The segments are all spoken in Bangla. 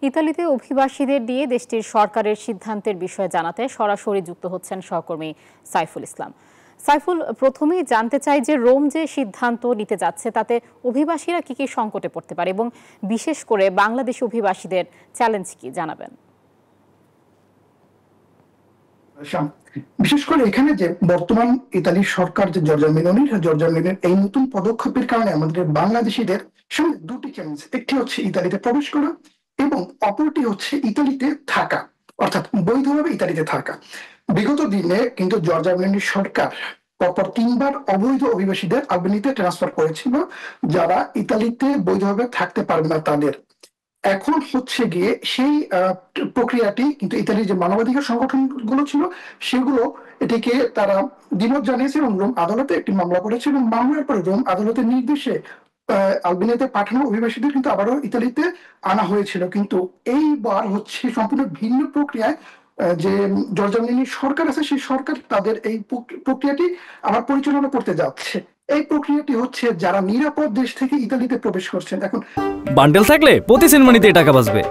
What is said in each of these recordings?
ইতালিতে অভিবাসীদের নিয়ে দেশটির সরকারের সিদ্ধান্তের বিষয়ে জানাতে সরাসরি যুক্ত হচ্ছেন সহকর্মী সাইফুল ইসলাম। সাইফুল, প্রথমেই জানতে চাই যে রোম যে সিদ্ধান্ত নিতে যাচ্ছে তাতে অভিবাসীরা কি কি সংকটে পড়তে পারে এবং বিশেষ করে বাংলাদেশি অভিবাসীদের চ্যালেঞ্জ কি জানাবেন। বিশেষ করে এখানে যে বর্তমান ইতালির সরকার যে জর্জা মেলোনির এই নতুন পদক্ষেপের কারণে আমাদের বাংলাদেশিদের সামনে দুটি চ্যালেঞ্জ, একটি হচ্ছে ইতালিতে প্রবেশ করা এবং অপরটি হচ্ছে ইতালিতে থাকা, অর্থাৎ বৈধভাবে ইতালিতে থাকা। বিগত দিনে কিন্তু জর্জা মেলোনির সরকার পরপর 3বার অবৈধ অভিবাসীদের আলবেনিতে ট্রান্সফার করেছিল, যারা ইতালিতে বৈধভাবে থাকতে পারবে না তাদের। এখন হচ্ছে গিয়ে সেই প্রক্রিয়াটি কিন্তু ইতালির যে মানবাধিকার সংগঠন গুলো ছিল সেগুলো এটিকে তারা দ্বিমত জানিয়েছে এবং রোম আদালতে একটি মামলা করেছে এবং মামলার পরে রোম আদালতের নির্দেশে আলবেনিয়াতে পাঠানো অভিবাসীদের কিন্তু আবারও ইতালিতে আনা হয়েছিল। কিন্তু এইবার হচ্ছে সম্পূর্ণ ভিন্ন প্রক্রিয়ায় যে জর্জা মেলোনির সরকার আছে সেই সরকার তাদের এই প্রক্রিয়াটি আবার পরিচালনা করতে যাচ্ছে। এই প্রক্রিয়াটি হচ্ছে যারা নিরাপদ দেশ থেকে ইতালিতে প্রবেশ করছেন। এখন বান্ডেল থাকলে প্রতি সেনমানিতে টাকা বাঁচবে।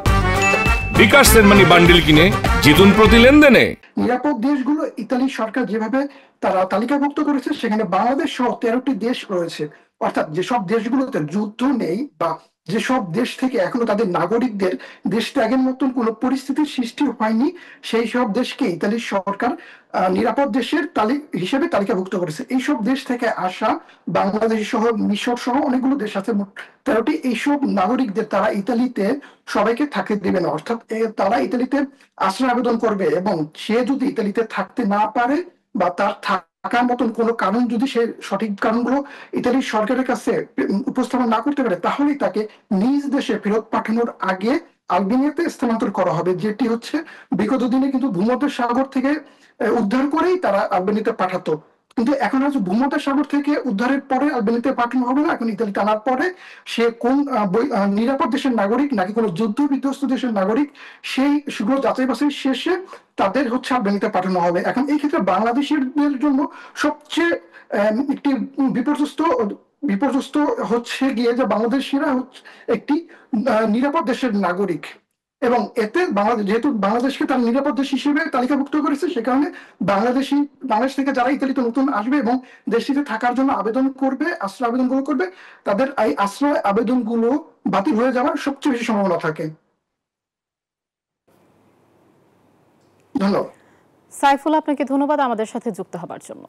বিকাশ সেনমানি বান্ডেল কিনে জিতুন প্রতি লেনদেনে। নিরাপদ দেশগুলো ইতালি সরকার যেভাবে তারা তালিকাভুক্ত করেছে সেখানে বাংলাদেশ সহ 13টি দেশ রয়েছে, অর্থাৎ যেসব দেশগুলোতে যুদ্ধ নেই বা যেসব দেশ থেকে এখনো তাদের নাগরিকদের দেশ ত্যাগের মতন কোনো পরিস্থিতির সৃষ্টি হয়নি সেই সব দেশকে ইতালির সরকার নিরাপদ দেশের হিসেবে তালিকাভুক্ত করেছে। এইসব দেশ থেকে আসা বাংলাদেশ সহ মিশর সহ অনেকগুলো দেশ আছে, 13টি। এইসব নাগরিকদের তারা ইতালিতে সবাইকে থাকতে দেবে না, অর্থাৎ তারা ইতালিতে আশ্রয় আবেদন করবে এবং সে যদি ইতালিতে থাকতে না পারে বা তার থাকার মতন কোনো কারণ যদি সে সঠিক কারণগুলো ইতালির সরকারের কাছে উপস্থাপন না করতে পারে তাহলেই তাকে নিজ দেশে ফেরত পাঠানোর আগে আলবেনিয়াতে স্থানান্তর করা হবে, যেটি হচ্ছে বিগত দিনে কিন্তু ভূমধ্য সাগর থেকে উদ্ধার করেই তারা আলবেনিয়াতে পাঠাতো। কিন্তু এখন হচ্ছে ভূমধ্য সাগর থেকে উদ্ধারের পরে আলবেনিয়াতে পাঠানো হবে না, এখন ইতালিতে আনার পরে সে কোন নিরাপদ দেশের নাগরিক নাকি কোনো যুদ্ধ বিধ্বস্ত দেশের নাগরিক সেই সেগুলো যাচাই বাছাই শেষে তাদের হচ্ছে আলবেনিয়াতে পাঠানো হবে। এখন এই ক্ষেত্রে বাংলাদেশিদের জন্য সবচেয়ে একটি বিপর্যস্ত হচ্ছে গিয়ে যে বাংলাদেশিরা হচ্ছে একটি নিরাপদ দেশের নাগরিক এবং এতে যেহেতু বাংলাদেশকে তার নিরাপদ দেশ হিসেবে তালিকাভুক্ত করেছে সে কারণে বাংলাদেশ থেকে যারা ইতালিতে নতুন আসবে এবং দেশটিতে থাকার জন্য আবেদন করবে, আশ্রয় আবেদনগুলো করবে, তাদের এই আশ্রয় আবেদনগুলো বাতিল হয়ে যাওয়ার সবচেয়ে বেশি সম্ভাবনা থাকে। ধন্যবাদ। সাইফুল, আপনাকে ধন্যবাদ আমাদের সাথে যুক্ত হবার জন্য।